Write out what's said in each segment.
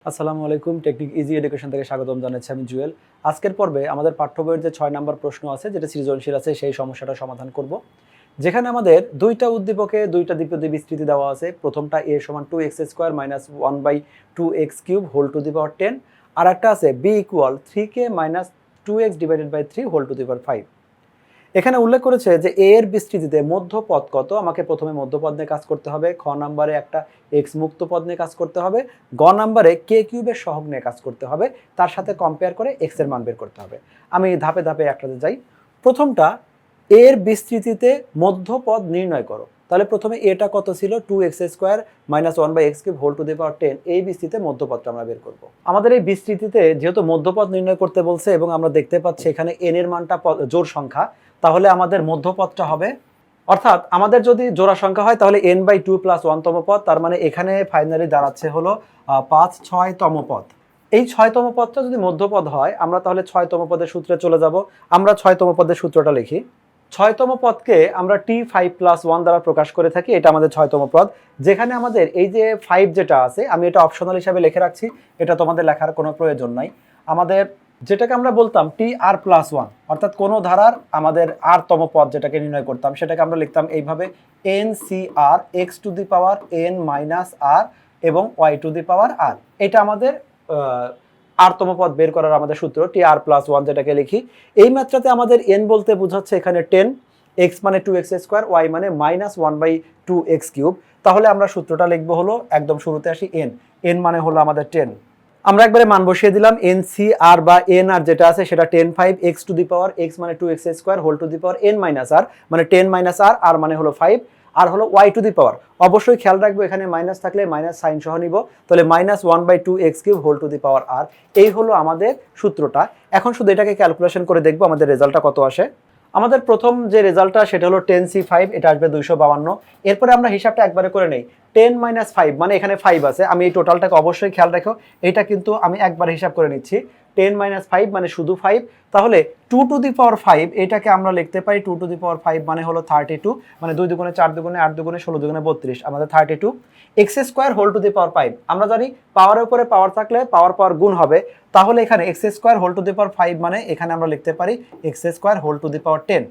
আসসালামু আলাইকুম, technique easy education থেকে স্বাগতম জানাচ্ছি আমি জুয়েল। আজকের পর্বে আমাদের পাঠ্য বইয়ের যে 6 নম্বর প্রশ্ন আছে যেটা সৃজনশীল আছে সেই সমস্যাটা সমাধান করব। যেখানে আমাদের দুইটা উদ্দীপকে দুইটা দ্বিপদী বিস্তৃতি দেওয়া আছে। প্রথমটা a সমান 2x² minus 1/2x³ whole to the power 10, আর একটা আছে b equal 3k minus 2x divided by 3 whole to the power 5। এখানে উল্লেখ করেছে যে a এর বিস্তৃতিতে মধ্যপদ কত। আমাকে প্রথমে মধ্যপদ নিয়ে কাজ করতে হবে, খ নাম্বারে একটা x মুক্ত পদ নিয়ে কাজ করতে হবে, গ নাম্বারে k কিউবের সহগ নিয়ে কাজ করতে হবে, তার সাথে কম্পেয়ার করে x এর মান বের করতে হবে। আমি ধাপে ধাপে একটাতে যাই। প্রথমটা a এর বিস্তৃতিতে মধ্যপদ নির্ণয় করো। তাহলে প্রথমে এটা কত ছিল, 2x² minus 1/x³ whole to the power 10। এই বিস্তৃতিতে মধ্যপদটা আমরা বের করব। আমাদের এই বিস্তৃতিতে যেহেতু মধ্যপদ নির্ণয় করতে বলছে এবং আমরা দেখতে পাচ্ছি এখানে n এর মানটা জোড় সংখ্যা, তাহলে আমাদের মধ্যপদটা হবে, অর্থাৎ আমাদের যদি জোড়া সংখ্যা হয় তাহলে n/2 প্লাস 1তম পদ, তার মানে এখানে ফাইনালি দাঁড়াচ্ছে হলো 5 6তম পদ। এই 6তম পদটা যদি মধ্যপদ হয় আমরা তাহলে 6তম পদের সূত্রে চলে যাব। আমরা 6তম পদের সূত্রটা লিখি। 6তম পদকে আমরা t5 প্লাস 1 দ্বারা প্রকাশ করে থাকি, এটা আমাদের 6তম পদ। যেখানে আমাদের এই যে 5 যেটা আছে আমি এটা অপশনাল হিসাবে লিখে রাখছি, এটা তোমাদের লেখার কোনো প্রয়োজন নাই। আমাদের যেটাকে আমরা বলতাম টি আর প্লাস 1, অর্থাৎ কোনো ধারার আমাদের আরতম পদ যেটাকে নির্ণয় করতাম সেটাকে আমরা লিখতাম এইভাবে NCR x to the power n minus r এবং y two the power r। এটা আমাদের আরতম পদ বের করার আমাদের সূত্র, টি আর প্লাস 1 যেটাকে লিখি। এই মাত্রাতে আমাদের n বলতে বোঝাচ্ছে এখানে 10, x মানে 2x², y মানে মাইনাস 1/2x³। তাহলে আমরা সূত্রটা লিখবো হলো, একদম শুরুতে আসি n মানে হলো আমাদের 10। আমরা একবারে মান বসিয়ে দিলাম। NCR বা NR যেটা আছে সেটা 10/5 x to the power x মানে 2x² whole to the power n minus r মানে 10 মাইনাস r, r মানে হলো 5, আর হলো y টু দি পাওয়ার। অবশ্যই খেয়াল রাখবো এখানে মাইনাস থাকলে মাইনাস সাইন সহ নিব, তাহলে minus 1/2x³ whole to the power r। এই হলো আমাদের সূত্রটা। এখন শুধু এটাকে ক্যালকুলেশন করে দেখবো আমাদের রেজাল্টটা কত আসে। আমাদের প্রথম যে রেজাল্টটা সেটা হলো 10c5, এটা আসবে 252। এরপরে আমরা হিসাবটা একবারে করে নেই। 10 মাইনাস 5 মানে এখানে 5 আছে, আমি এই টোটালটাকে অবশ্যই খেয়াল রাখো, এটা কিন্তু আমি একবার হিসাব করে নিচ্ছি। 10 মাইনাস 5 মানে শুধু 5, তাহলে 2 টু দি পাওয়ার 5 এটাকে আমরা লিখতে পারি 2 টু দি পাওয়ার 5 মানে হলো 32, মানে 2 দুগুণে 4 দুগুণে 8 দুগুণে 16 দুগুণে 32, আমাদের 32। x² whole to the power 5, আমরা জানি পাওয়ারের উপরে পাওয়ার থাকলে পাওয়ার পাওয়ার গুণ হবে, তাহলে এখানে x² whole to the power 5 মানে এখানে আমরা লিখতে পারি x² whole to the power 10।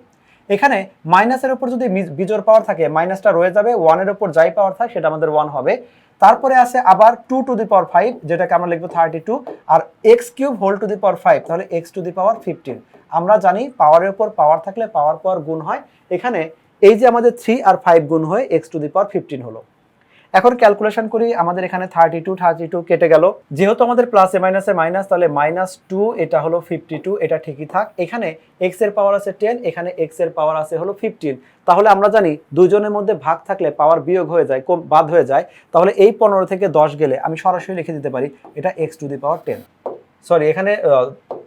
এখানে মাইনাসের উপর যদি বিজোড় পাওয়ার থাকে মাইনাসটা রয়ে যাবে, 1 এর উপর যাই পাওয়ার থাকে সেটা আমাদের 1 হবে। তারপরে আছে আবার 2 টু দি পাওয়ার 5 যেটাকে আমরা লিখবো 32, আর x³ whole to the power 5 তাহলে x টু দি পাওয়ার 15। আমরা জানি পাওয়ারের উপর পাওয়ার থাকলে পাওয়ার পাওয়ার গুণ হয়, এখানে এই যে আমাদের 3 আর 5 গুণ হয়ে x টু দি পাওয়ার 15 হলো। এখন ক্যালকুলেশন করি, আমাদের এখানে 32 কেটে গেল, যেহেতু আমাদের প্লাসে মাইনাসে মাইনাস তাহলে -2 এটা হলো 52, এটা ঠিকই থাক। এখানে x এর পাওয়ার আছে 10, এখানে x এর পাওয়ার আছে হলো 15, তাহলে আমরা জানি দুইজনের মধ্যে ভাগ থাকলে পাওয়ার বিয়োগ হয়ে যায়, বাদ হয়ে যায়, তাহলে এই 15 থেকে 10 গেলে আমি সরাসরি লিখে দিতে পারি এটা x to the power 10। Sorry, এখানে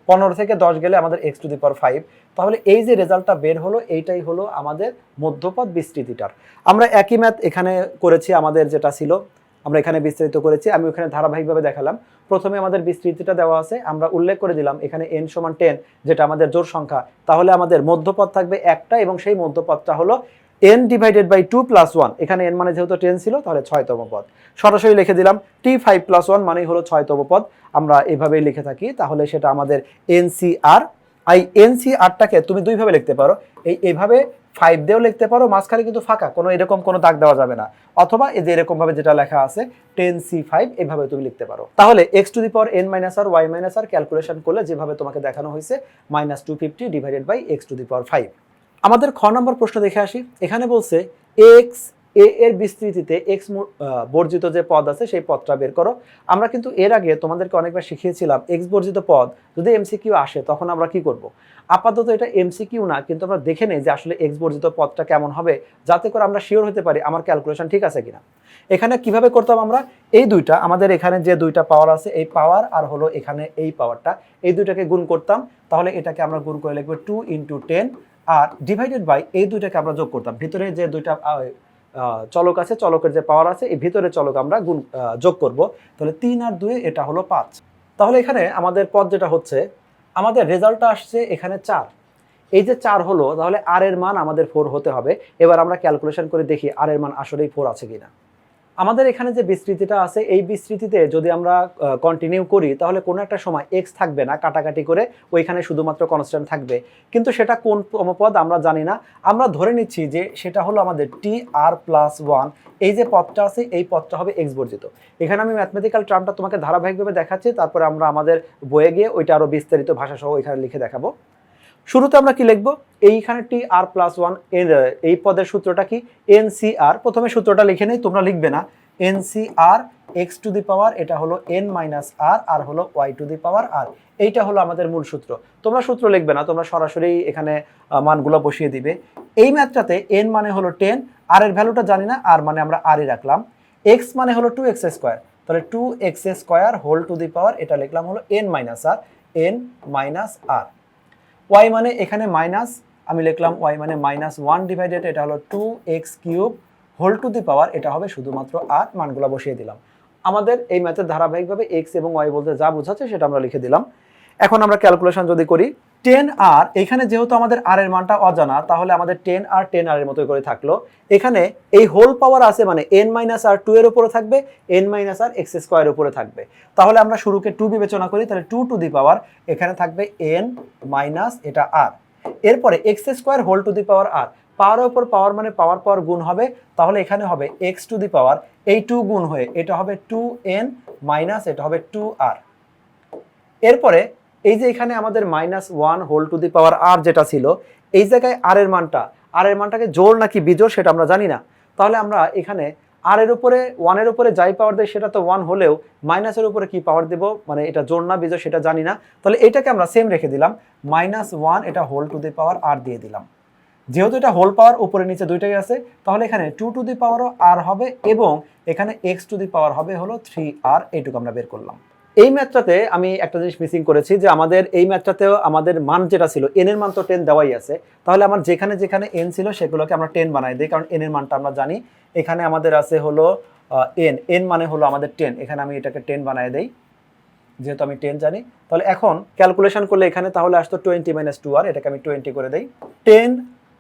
15 থেকে 10 গেলে আমাদের x টু দি পাওয়ার 5। তাহলে এই যে রেজাল্টটা বের হলো এইটাই হলো আমাদের মধ্যপদ বিস্তৃতিটার। আমরা একই ম্যাথ এখানে করেছি, আমাদের যেটা ছিল আমরা এখানে বিস্তারিত করেছি, আমি ওখানে ধারাবাহিকভাবে দেখালাম। প্রথমে আমাদের বিস্তৃতিটা দেওয়া আছে, আমরা উল্লেখ করে দিলাম এখানে n সমান 10 যেটা আমাদের জোড় সংখ্যা, তাহলে আমাদের মধ্যপদ থাকবে একটা এবং সেই মধ্যপদটা হলো n ডিভাইডেড বাই 2 প্লাস 1। এখানে n মানে যেহেতু 10 ছিল তাহলে 6তম পদ, সরাসরি লিখে দিলাম t5 প্লাস 1 মানেই হলো 6তম পদ, আমরা এভাবেই লিখে থাকি। তাহলে সেটা আমাদের NCR। এই NCRটাকে তুমি দুইভাবে লিখতে পারো, এইভাবে 5 দিয়েও লিখতে পারো, মাঝখানে কিন্তু ফাঁকা, কোনো এরকম কোনো দাগ দেওয়া যাবে না, অথবা এই যে এরকম ভাবে যেটা লেখা আছে 10c5 এভাবে তুমি লিখতে পারো। তাহলে x to the power n minus r y minus r calculation করলে যেভাবে তোমাকে দেখানো হয়েছে -250 divided by x to the power 5। আমাদের খ নম্বর প্রশ্ন দেখে আসি। এখানে বলছে x a এর বিস্তৃতিতে x বর্জিত যে পদ আছে সেই পদটা বের করো। আমরা কিন্তু এর আগে তোমাদেরকে অনেকবার শিখিয়েছিলাম x বর্জিত পদ যদি এমসিকিউ আসে তখন আমরা কি করব। আপাতত এটা এমসিকিউ না, কিন্তু আমরা দেখে নেই যে আসলে x বর্জিত পদটা কেমন হবে, যাতে করে আমরা শিওর হতে পারি আমার ক্যালকুলেশন ঠিক আছে কিনা। এখানে কিভাবে করতাম আমরা, এই দুইটা আমাদের এখানে যে দুইটা পাওয়ার আছে এই পাওয়ার আর হলো এখানে এই পাওয়ারটা, এই দুইটাকে গুণ করতাম, তাহলে এটাকে আমরা গুণ করে লিখবো 2 × 10 আর ডিভাইডেড বাই এই দুইটাকে আমরা যোগ করতাম, ভিতরে যে দুইটা চলক আছে চলকের যে পাওয়ার আছে এই ভিতরে চলক আমরা যোগ করব, তাহলে 3 আর 2 এটা হলো 5। তাহলে এখানে আমাদের পদ যেটা হচ্ছে, আমাদের রেজাল্টটা আসছে এখানে 4। এই যে 4 হলো, তাহলে আর এর মান আমাদের 4 হতে হবে। এবার আমরা ক্যালকুলেশন করে দেখি আর এর মান আসলেই 4 আছে কিনা। আমাদের এখানে যে বিস্তৃতিটা আছে এই বিস্তৃতিতে যদি আমরা কন্টিনিউ করি তাহলে কোনো একটা সময় এক্স থাকবে না, কাটাকাটি করে ওইখানে শুধুমাত্র কনস্ট্যান্ট থাকবে। কিন্তু সেটা কোন পদ আমরা জানি না, আমরা ধরে নিচ্ছি যে সেটা হলো আমাদের টি আর প্লাস ওয়ান। এই যে পদটা আছে এই পদটা হবে এক্স বর্জিত। এখানে আমি ম্যাথমেটিক্যাল টার্মটা তোমাকে ধারাবাহিকভাবে দেখাচ্ছি, তারপরে আমরা আমাদের বইয়ে গিয়ে ওইটা আরও বিস্তারিত ভাষাসহ এখানে লিখে দেখাবো। শুরুতে আমরা কি লিখবো, এইখানে টি আর প্লাস ওয়ান এর এই পদের সূত্রটা কি, এন সি আর। প্রথমে সূত্রটা লিখে নেই, তোমরা লিখবে না। N C r x to the power, এটা হলো এন মাইনাস আর, আর হলো ওয়াই টু দি পাওয়ার আর। এইটা হলো আমাদের মূল সূত্র। তোমরা সূত্র লিখবে না, তোমরা সরাসরি এখানে মানগুলো বসিয়ে দিবে। এই ম্যাথটাতে এন মানে হলো 10, আর এর ভ্যালুটা জানি না, আর মানে আমরা আরই রাখলাম। এক্স মানে হলো 2x স্কোয়ার, তাহলে 2x square whole to the power, এটা লিখলাম হলো n minus r, n minus r. Y মানে এখানে মাইনাস, আমি লিখলাম ওয়াই মানে -1 ডিভাইডেড, এটা হলো 2x cube whole to the power, এটা হবে শুধুমাত্র আর। মানগুলো বসিয়ে দিলাম। আমাদের এই ম্যাথের ধারাবাহিকভাবে এক্স এবং ওয়াই বলতে যা বোঝাচ্ছে সেটা আমরা লিখে দিলাম। এখন আমরা ক্যালকুলেশন যদি করি, 10 আর, এখানে যেহেতু আমাদের আর এর মানটা অজানা, তাহলে আমাদের 10 আর এর মতো করে থাকলো। এখানে এই হোল পাওয়ার আছে মানে n মাইনাস আর 2 এর উপরে থাকবে, n মাইনাস আর এক্স স্কোয়ার উপরে থাকবে। তাহলে আমরা শুরুকে 2 বিবেচনা করি, তাহলে 2 টু দি পাওয়ার, এখানে থাকবে n মাইনাস এটা আর, এরপরে x square whole to the power r. পাওয়ারের উপর পাওয়ার মানে পাওয়ার পাওয়ার গুণ হবে, তাহলে এখানে হবে এক্স টু দি পাওয়ার, এই 2 গুণ হয়ে এটা হবে 2n মাইনাস এটা হবে 2r। এরপরে এই যে এখানে আমাদের -1 হোল টু দি পাওয়ার আর যেটা ছিল, এই জায়গায় আর এর মানটাকে জোড় নাকি বিজোড় সেটা আমরা জানি না। তাহলে আমরা এখানে আর এর উপরে 1 এর উপরে যাই পাওয়ার দেয় সেটা তো 1 হলেও মাইনাসের উপরে কি পাওয়ার দেব, মানে এটা জোড় না বিজোড় সেটা জানি না। তাহলে এটাকে আমরা সেম রেখে দিলাম, -1 এটা হোল টু দি পাওয়ার আর দিয়ে দিলাম। যেহেতু এটা হোল পাওয়ার উপরে নিচে দুইটাই আছে, তাহলে এখানে 2 টু দি পাওয়ারও আর হবে এবং এখানে এক্স টু দি পাওয়ার হবে হলো 3r। এইটুকু আমরা বের করলাম। এই ম্যাথটাতে আমি একটা জিনিস মিসিং করেছি, যে আমাদের এই ম্যাথটাতেও আমাদের মান যেটা ছিল n এর মান তো 10 দেওয়াই আছে, তাহলে আমার যেখানে যেখানে n ছিল সেগুলোকে আমরা 10 বানাই দিই, কারণ n এর মানটা আমরা জানি। এখানে আমাদের আছে হলো n মানে হলো আমাদের 10, এখানে আমি এটাকে 10 বানাই দেই যেহেতু আমি 10 জানি। তাহলে এখন ক্যালকুলেশন করলে এখানে তাহলে আসতো 20 মাইনাস 2r, এটাকে আমি 20 করে দেই। 10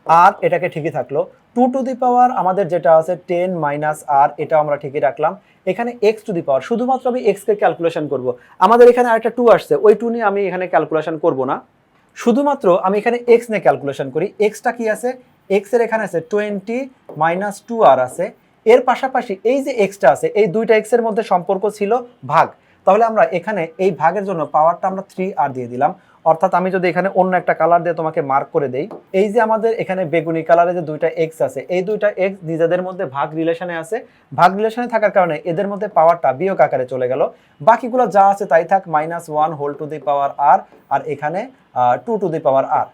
আর এটাকে ঠিকই থাকলো। 2 টু দি পাওয়ার আমাদের যেটা আছে 10 মাইনাস আর, এটাও আমরা ঠিকই রাখলাম। এখানে এক্স টু দি পাওয়ার, শুধুমাত্র আমি এক্স কে ক্যালকুলেশন করব। আমাদের এখানে আরেকটা 2 আসছে, ওই 2 নিয়ে আমি এখানে ক্যালকুলেশন করব না, শুধুমাত্র আমি এখানে এক্স নিয়ে ক্যালকুলেশন করি। এক্সটা কি আছে, এক্স এর এখানে আছে 20 মাইনাস 2r আছে। এর পাশাপাশি এই যে এক্সটা আছে, এই দুইটা এক্স এর মধ্যে সম্পর্ক ছিল ভাগ, তাহলে আমরা এখানে এই ভাগের জন্য পাওয়ারটা আমরা 3r দিয়ে দিলাম। অর্থাৎ আমি যদি এখানে অন্য একটা কালার দিয়ে তোমাকে মার্ক করে দেই, এই যে আমাদের এখানে বেগুনি কালারে যে দুইটা এক্স আছে, এই দুইটা এক্স নিজেদের মধ্যে ভাগ রিলেশনে আছে। ভাগ রিলেশনে থাকার কারণে এদের মধ্যে পাওয়ারটা বিয়োগ আকারে চলে গেল। বাকিগুলো যা আছে তাই থাক, -1 হোল টু দি পাওয়ার আর, আর এখানে 2 টু দি পাওয়ার আর।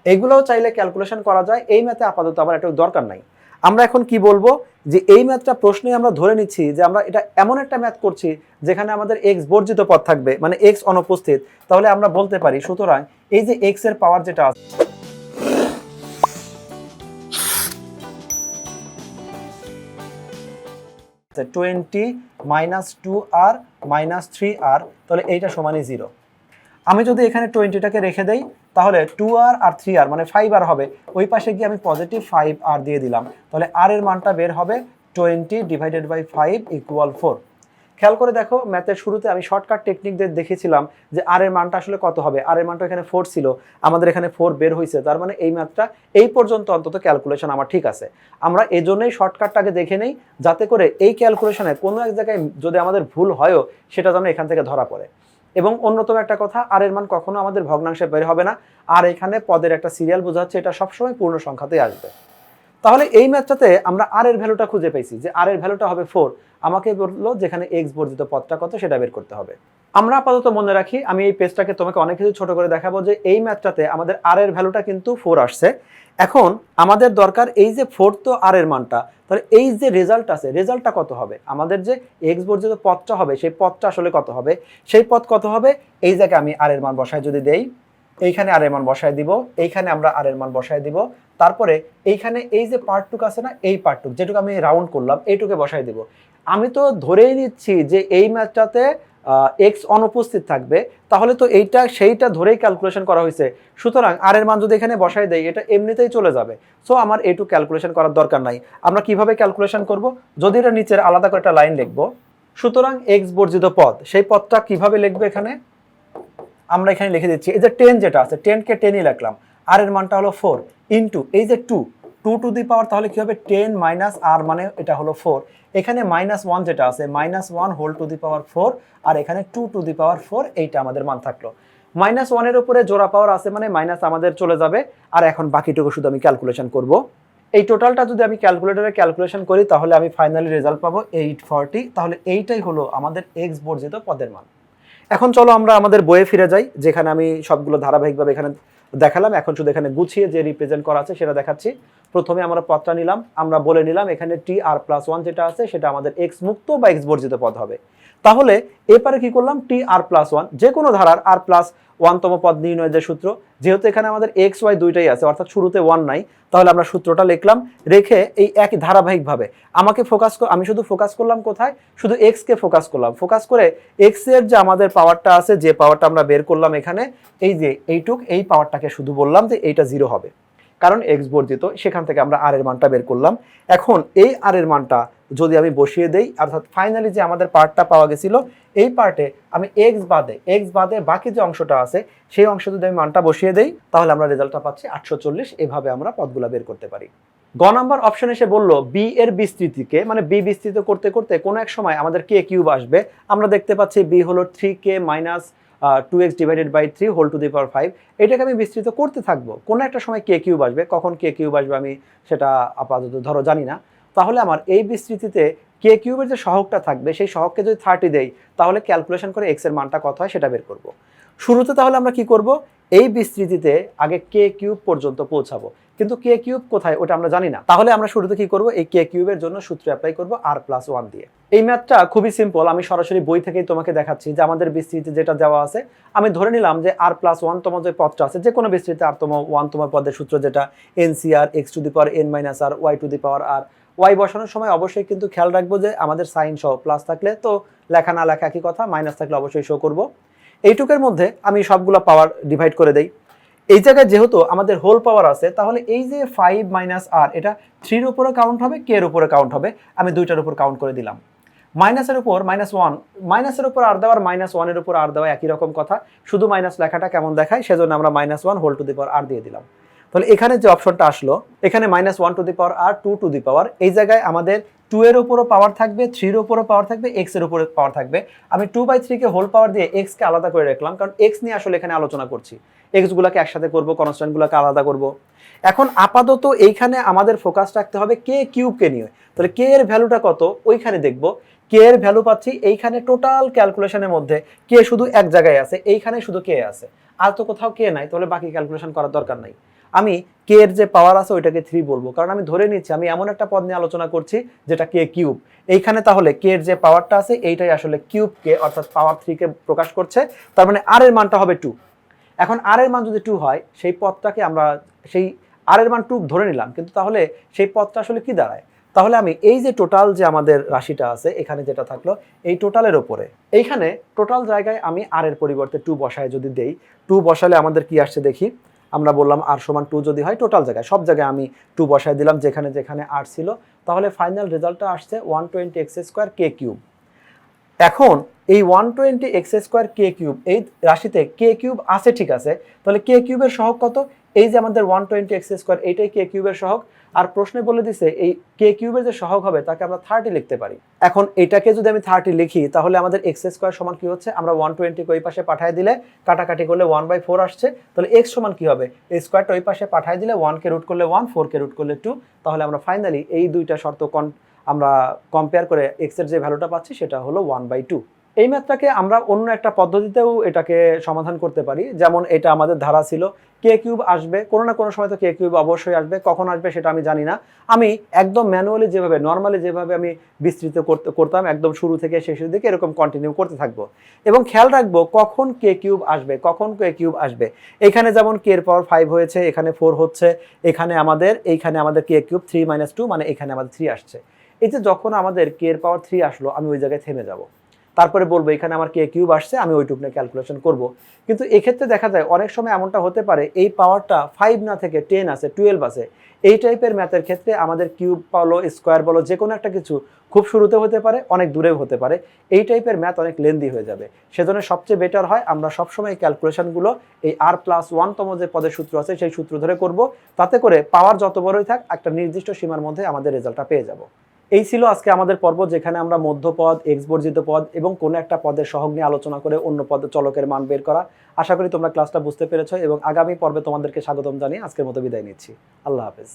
এইগুলোও চাইলে ক্যালকুলেশন করা যায়, এই ম্যাথে আপাতত আমার একটু দরকার নাই। আমরা এখন কি বলবো, যে এই ম্যাথটা প্রশ্নে আমরা ধরে নিচ্ছি যে আমরা এটা এমন একটা ম্যাথ করছি যেখানে আমাদের এক্স বর্জিত পদ থাকবে, মানে এক্স অনুপস্থিত। তাহলে আমরা বলতে পারি, সুতরাং এই যে এক্স এর পাওয়ার যেটা আছে 20 মাইনাস 2r মাইনাস 3r, তাহলে এইটা সমানই 0। আমি যদি এখানে 20টাকে রেখে দেই তাহলে 2r আর 3r মানে 5r হবে। ওই পাশে গিয়ে আমি পজিটিভ 5r দিয়ে দিলাম, তাহলে r এর মানটা বের হবে 20 ডিভাইডেড বাই 5 ইকুয়াল 4। খেয়াল করে দেখো, ম্যাথের শুরুতে আমি শর্টকাট টেকনিক দিয়ে দেখেছিলাম যে r এর মানটা আসলে কত হবে। r এর মানটা এখানে 4 ছিল, আমাদের এখানে 4 বের হয়েছে, তার মানে এই ম্যাথটা এই পর্যন্ত অন্তত ক্যালকুলেশন আমার ঠিক আছে। আমরা এজন্যই শর্টকাটটাকে দেখে নেই, যাতে করে এই ক্যালকুলেশনে কোনো এক জায়গায় যদি আমাদের ভুল হয়ও সেটা যেন এখান থেকে ধরা পড়ে। এবং অন্যতম একটা কথা, আর এর মান কখনো আমাদের ভগ্নাংশে বের হবে না, আর এখানে পদের একটা সিরিয়াল বোঝাচ্ছে, এটা সবসময় পূর্ণ সংখ্যাতেই আসবে। তাহলে এই ম্যাথটাতে আমরা আর এর ভ্যালুটা খুঁজে পেয়েছি, যে আর এর ভ্যালুটা হবে 4। আমাকে বললো যেখানে এক্স বর্জিত পদটা কত সেটা বের করতে হবে। আমরা আপাতত মনে রাখি, আমি এই পেজটাকে তোমাকে অনেক কিছু ছোট করে দেখাবো, যে এই ম্যাথটাতে আমাদের আর এর ভ্যালুটা কিন্তু 4 আসছে। এখন আমাদের দরকার এই যে 4 তো আর এর মানটা, তাহলে এই যে রেজাল্ট আছে, রেজাল্টটা কত হবে, আমাদের যে এক্স বর্জিত পদটা হবে সেই পদটা আসলে কত হবে, সেই পদ কত হবে। এই জায়গায় আমি আর এর মান বসায় যদি দেই, এইখানে আর এর মান বসায় দিব, এইখানে আমরা আর এর মান বসায় দিব, তারপরে এইখানে এই যে পার্টটুক আছে না, এই পার্টটুক যেটুকু আমি রাউন্ড করলাম এইটুকে বসায় দিব। আমি তো ধরেই নিচ্ছি যে এই ম্যাথটাতে এক্স অনুপস্থিত থাকবে, তাহলে তো এইটা সেইটা ধরেই ক্যালকুলেশন করা হয়েছে, সুতরাং আর এর মান যদি এখানে বসাই দেই এটা এমনিতেই চলে যাবে। সো আমার এটু ক্যালকুলেশন করার দরকার নাই। আমরা কিভাবে ক্যালকুলেশন করব, যদি এটা নিচের আলাদা করে একটা লাইন লিখবো, সুতরাং এক্স বর্জিত পদ, সেই পদটা কিভাবে লিখবে এখানে আমরা এখানে লিখে দিচ্ছি, এই যে 10 যেটা আছে 10 কে 10ই লিখলাম, আর এর মানটা হলো 4 ইনটু এই যে 2 টু দি পাওয়ার, তাহলে কি হবে 10 মাইনাস আর মানে এটা হলো 4, এখানে -1 যেটা আছে -1 হোল টু দি পাওয়ার 4, আর এখানে 2 টু দি পাওয়ার 4, এইটা আমাদের মান থাকলো। -1 এর উপরে জোড়া পাওয়ার আছে মানে মাইনাস আমাদের চলে যাবে, আর এখন বাকিটুকু শুধু আমি ক্যালকুলেশন করব। এই টোটালটা যদি আমি ক্যালকুলেটরে ক্যালকুলেশন করি তাহলে আমি ফাইনালি রেজাল্ট পাবো 840, তাহলে এইটাই হলো আমাদের এক্স বর্জিত পদের মান। এখন চলো আমরা আমাদের বইয়ে ফিরে যাই, যেখানে আমি সবগুলো ধারাবাহিকভাবে এখানে দেখালাম, এখন শুধু এখানে গুছিয়ে যে রিপ্রেজেন্ট করা আছে সেটা দেখাচ্ছি। প্রথমে আমরা পদটা নিলাম, আমরা বলে নিলাম এখানে টি আর প্লাস 1 যেটা আছে সেটা আমাদের এক্স মুক্ত বা এক্স বর্জিত পদ হবে। তাহলে এপারে কি করলাম, টি আর প্লাস 1 যে কোনো ধারার আর প্লাস 1তম পদ নির্ণয়ের যে সূত্র, যেহেতু এখানে আমাদের এক্স ওয়াই দুইটাই আছে অর্থাৎ শুরুতে 1 নাই, তাহলে আমরা সূত্রটা লিখলাম, রেখে এই একই ধারাবাহিকভাবে আমি শুধু ফোকাস করলাম কোথায়, শুধু এক্স কে ফোকাস করলাম, ফোকাস করে এক্স এর যে আমাদের পাওয়ারটা আছে, যে পাওয়ারটা আমরা বের করলাম এখানে, এই যে এই পাওয়ারটাকে শুধু বললাম যে এইটা 0 হবে, কারণ এক্স বর্জিত, সেখান থেকে আমরা আর এর মানটা বের করলাম। এখন এই আর এর মানটা যদি আমি বসিয়ে দেই, অর্থাৎ ফাইনালি যে আমাদের পার্টটা পাওয়া গেছিল, এই পার্টে আমি এক্স বাদে বাকি যে অংশটা আছে সেই অংশ যদি আমি মানটা বসিয়ে দেই, তাহলে আমরা রেজাল্টটা পাচ্ছি 840। এভাবে আমরা পদগুলা বের করতে পারি। গ নাম্বার অপশন এসে বললো বি এর বিস্তৃতিকে, মানে বি বিস্তৃত করতে করতে কোনো এক সময় আমাদের কে কিউব আসবে। আমরা দেখতে পাচ্ছি বি হলো 3k minus 2x divided by 3 whole to the power 5, এটাকে আমি বিস্তৃত করতে থাকবো, কোনো একটা সময় কে কিউব আসবে, কখন কে কিউব আসবে আমি সেটা আপাতত ধরো জানি না। তাহলে আমার এই বিস্তৃতিতে কে কিউবের যে সহগটা থাকবে সেই সহগকে যদি 30 দেই, তাহলে ক্যালকুলেশন করে এক্স এর মানটা কত হয় সেটা বের করব। শুরুতে তাহলে আমরা কি করব, এই বিস্তৃতিতে আগে কে কিউব পর্যন্ত পৌঁছাবো, কিন্তু কে কিউব কোথায় ওটা আমরা জানি না। তাহলে আমরা শুরুতে কি করব, এই কে কিউবের জন্য সূত্র অ্যাপ্লাই করব আর প্লাস 1 দিয়ে। এই ম্যাথটা খুবই সিম্পল, আমি সরাসরি বই থেকেই তোমাকে দেখাচ্ছি যে আমাদের বিস্তৃতি যেটা দেওয়া আছে, আমি ধরে নিলাম যে আর প্লাস 1তম যে পদটা আছে, যে কোনো বিস্তৃতিতে আর-তম 1তম পদের সূত্র যেটা nCr x to the power n minus r y to the power r. Y বসানোর সময় অবশ্যই কিন্তু খেয়াল রাখবো যে আমাদের সাইন সহ, প্লাস থাকলে তো লেখা না লেখা একই কথা, মাইনাস থাকলে অবশ্যই শো করব। এইটুকের মধ্যে আমি সবগুলো পাওয়ার ডিভাইড করে দেই। এই জায়গায় যেহেতু আমাদের হোল পাওয়ার আছে, তাহলে এই যে 5 মাইনাস আর, এটা 3 এর উপরে কাউন্ট হবে, কে এর উপরে কাউন্ট হবে, আমি দুইটার উপর কাউন্ট করে দিলাম। মাইনাসের উপর -1, মাইনাসের উপর আর দেওয়ার -1 এর উপর আর দেওয়া একই রকম কথা, শুধু মাইনাস লেখাটা কেমন দেখায় সেজন্য আমরা -1 হোল টু দি পাওয়ার আর দিয়ে দিলাম। তাহলে এখানে যে অপশনটা আসলো, এখানে -1 two the power R 2 two the পাওয়ার, এই জায়গায় আমাদের 2 এর উপরও পাওয়ার থাকবে, 3 এর উপরও পাওয়ার থাকবে, x এর উপরে পাওয়ার থাকবে। আমি 2/3 কে হোল পাওয়ার দিয়ে x কে আলাদা করে রাখলাম, কারণ x নিয়ে আসলে এখানে আলোচনা করছি, x গুলাকে একসাথে করব, কনস্ট্যান্ট গুলাকে আলাদা করব। এখন আপাতত এইখানে আমাদের ফোকাস রাখতে হবে কে কিউবকে নিয়ে। তাহলে কে এর ভ্যালুটা কত ওইখানে দেখব, কে এর ভ্যালু পাচ্ছি এইখানে টোটাল ক্যালকুলেশনের মধ্যে কে শুধু এক জায়গায় আছে, এইখানে শুধু কে আছে, আর তো কোথাও কে নাই, তাহলে বাকি ক্যালকুলেশন করার দরকার নাই। আমি কে এর যে পাওয়ার আছে ওইটাকে 3 বলবো, কারণ আমি ধরে নিচ্ছি আমি এমন একটা পদ নিয়ে আলোচনা করছি যেটা কে কিউব। এইখানে তাহলে কে এর যে পাওয়ারটা আছে এইটাই আসলে কিউব কে, অর্থাৎ পাওয়ার 3 কে প্রকাশ করছে, তার মানে আর এর মানটা হবে 2। এখন আর এর মান যদি 2 হয়, সেই পদটাকে আমরা সেই আর এর মান 2 ধরে নিলাম, কিন্তু তাহলে সেই পদটা আসলে কি দাঁড়ায়, তাহলে আমি এই যে টোটাল যে আমাদের রাশিটা আছে এখানে যেটা থাকলো, এই টোটালের উপরে এইখানে টোটাল জায়গায় আমি আর এর পরিবর্তে 2 বসায় যদি দেই, 2 বসালে আমাদের কি আসছে দেখি, আমরা বললাম আর সমান 2 যদি হয়, টোটাল জায়গায় সব জায়গায় আমি 2 বসায় দিলাম যেখানে যেখানে আর ছিল, তাহলে ফাইনাল রেজাল্টটা আসছে 120x² কে কিউব। এখন এই 120x² কে কিউব, এই রাশিতে কে কিউব আছে ঠিক আছে, তাহলে কে কিউবের সহগ কত, এই যে আমাদের 120x², এইটাই কে কিউবের সহগ। আর প্রশ্নে বলে দিছে এই কে কিউবের যে সহগ হবে তাকে আমরা 30 লিখতে পারি। এখন এটাকে যদি আমি 30 লিখি, তাহলে আমাদের x² সমান কি হচ্ছে, আমরা 120 কে ওই পাশে পাঠিয়ে দিলে কাটাকাটি করলে 1/4 আসছে, তাহলে x সমান কি হবে, এই স্কয়ারটা ওই পাশে পাঠিয়ে দিলে 1 কে রুট করলে 1, 4 কে রুট করলে 2, তাহলে আমরা ফাইনালি এই দুইটা শর্ত আমরা কম্পেয়ার করে x এর যে ভ্যালুটা পাচ্ছি সেটা হলো 1/2। এই ম্যাথটাকে আমরা অন্য একটা পদ্ধতিতেও এটাকে সমাধান করতে পারি, যেমন এটা আমাদের ধারা ছিল কে কিউব আসবে, কোনো না কোনো সময় তো কে কিউব অবশ্যই আসবে, কখন আসবে সেটা আমি জানি না। আমি একদম ম্যানুয়ালি যেভাবে নর্মালি যেভাবে আমি বিস্তৃত করতাম একদম শুরু থেকে শেষের দিকে এরকম কন্টিনিউ করতে থাকবো, এবং খেয়াল রাখবো কখন কে কিউব আসবে, কখন কে কিউব আসবে। এখানে যেমন কে এর পাওয়ার 5 হয়েছে, এখানে 4 হচ্ছে, এইখানে আমাদের কে কিউব 3 - 2 মানে এখানে আমাদের 3 আসছে। এই যে যখন আমাদের কে এর পাওয়ার 3 আসলো, আমি ওই জায়গায় থেমে যাব। তারপরে বলবো এখানে আমার কে কিউব আসছে, আমি ওইটুকু নিয়ে ক্যালকুলেশন করব। কিন্তু এক্ষেত্রে দেখা যায় অনেক সময় এমনটা হতে পারে এই পাওয়ারটা 5 না থেকে 10 আছে, 12 আছে। এই টাইপের ম্যাথের ক্ষেত্রে আমাদের কিউব বলো স্কোয়ার বলো যে কোনো একটা কিছু খুব শুরুতে হতে পারে, অনেক দূরেও হতে পারে। এই টাইপের ম্যাথ অনেক লেন্দি হয়ে যাবে। সেজন্য সবচেয়ে বেটার হয় আমরা সবসময় ক্যালকুলেশনগুলো এই r+1 তম যে পদের সূত্র আছে সেই সূত্র ধরে করব। তাতে করে পাওয়ার যত বড়ই থাক একটা নির্দিষ্ট সীমার মধ্যে আমাদের রেজাল্টটা পেয়ে যাব। এই ছিল আজকে আমাদের পর্ব, যেখানে আমরা মধ্যপদ, এক্স বর্জিত পদ এবং কোনো একটা পদের সহগ নিয়ে আলোচনা করে অন্য পদের চলকের মান বের করা। আশা করি তোমরা ক্লাসটা বুঝতে পেরেছো এবং আগামী পর্বে তোমাদেরকে স্বাগতম জানিয়ে আজকের মতো বিদায় নিচ্ছি। আল্লাহ হাফেজ।